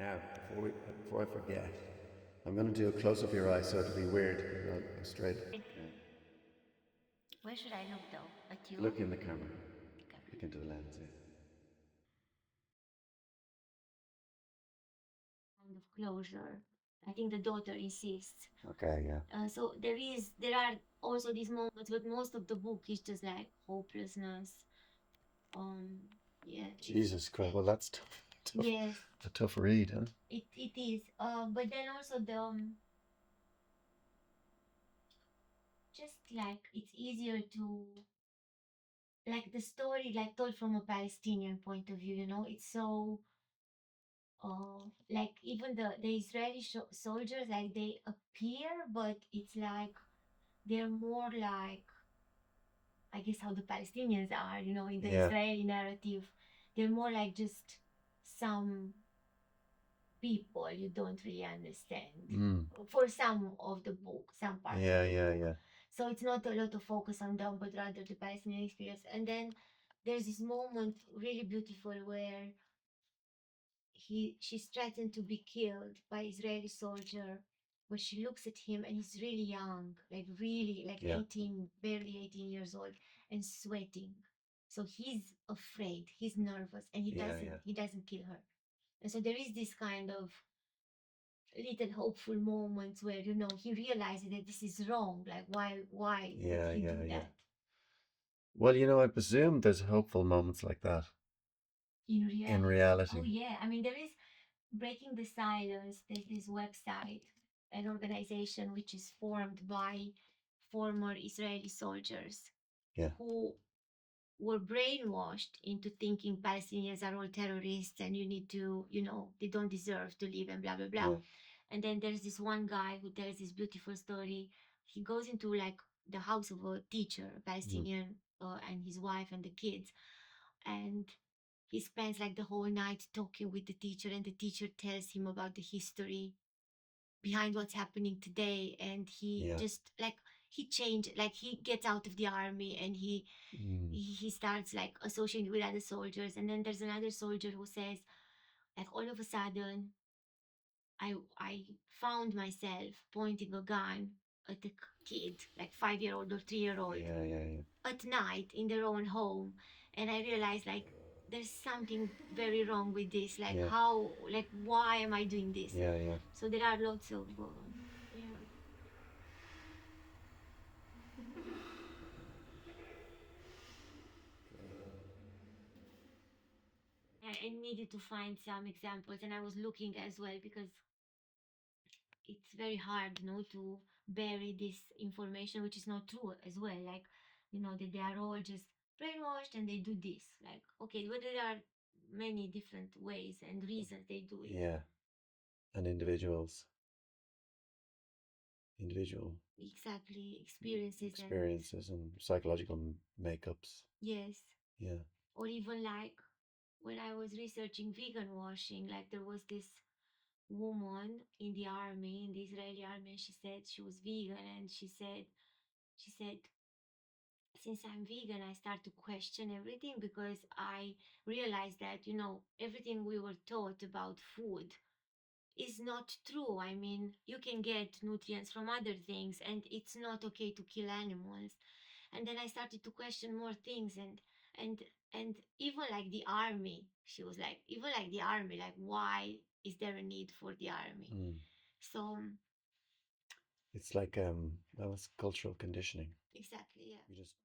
Now, before I forget, I'm going to do a close up of your eye, so it'll be weird. I'll go straight. Okay. Where should I look though? At you? Look in the camera. Okay. Look into the lens. Yeah. Kind of closure. I think the daughter insists. Okay. Yeah. So there are also these moments, but most of the book is just like hopelessness. Um, yeah, it's Jesus Christ. sad. Well, that's tough. Tough. Yes, A tough read, huh? it is. But then also the just like it's easier to like the story like told from a Palestinian point of view. You know, it's so like even the Israeli soldiers like they appear, but it's like they're more like I guess how the Palestinians are, you know, in the Yeah. Israeli narrative, they're more like just some people you don't really understand Mm. for some of the book, some parts of Yeah. the Yeah. book. Yeah. So it's not a lot of focus on them, but rather the Palestinian experience. And then there's this moment really beautiful where she's threatened to be killed by Israeli soldier, but she looks at him and he's really young, like really like Yeah. 18, barely 18 years old, and sweating. So he's afraid, he's nervous, and Yeah. Yeah. he doesn't kill her. And so there is this kind of little hopeful moments where you know he realizes that this is wrong. Like why would Yeah. he do Yeah. Yeah. that? Well, I presume there's hopeful moments like that In in reality. Oh reality. yeah. I mean there is Breaking the Silence, there's this website, an organization which is formed by former Israeli soldiers Yeah. who were brainwashed into thinking Palestinians are all terrorists and you need to, you know, they don't deserve to live and blah, blah, blah. Yeah. And then there's this one guy who tells this beautiful story. He goes into like the house of a teacher, a Mm. Palestinian, and his wife and the kids. And he spends like the whole night talking with the teacher, and the teacher tells him about the history behind what's happening today. And he Yeah. just like he changed, like he gets out of the army and Mm. he starts like associating with other soldiers. And then there's another soldier who says, like all of a sudden, I found myself pointing a gun at a kid, like 5 year old or 3 year old, Yeah. Yeah. Yeah. at night in their own home, and I realized like there's something very wrong with this. Like Yeah. how, like why am I doing this? Yeah. Yeah. So there are lots of yeah. I needed to find some examples, and I was looking as well because it's very hard, you know, to bury this information which is not true as well. Like, you know, that they are all just brainwashed and they do this. Like, okay, but there are many different ways and reasons they do it. Yeah. And individual Exactly, experiences and experiences and psychological makeups. yes, Yeah. or even like when I was researching vegan washing, like there was this woman in the army, in the Israeli army, and she said she was vegan, and she said since I'm vegan, I start to question everything because I realized that, you know, everything we were taught about food is not true. I mean, you can get nutrients from other things and it's not okay to kill animals. And then I started to question more things and and even like the army, she was like, even like the army, like why is there a need for the army? Mm. So It's like well, it's cultural conditioning. exactly, yeah. You just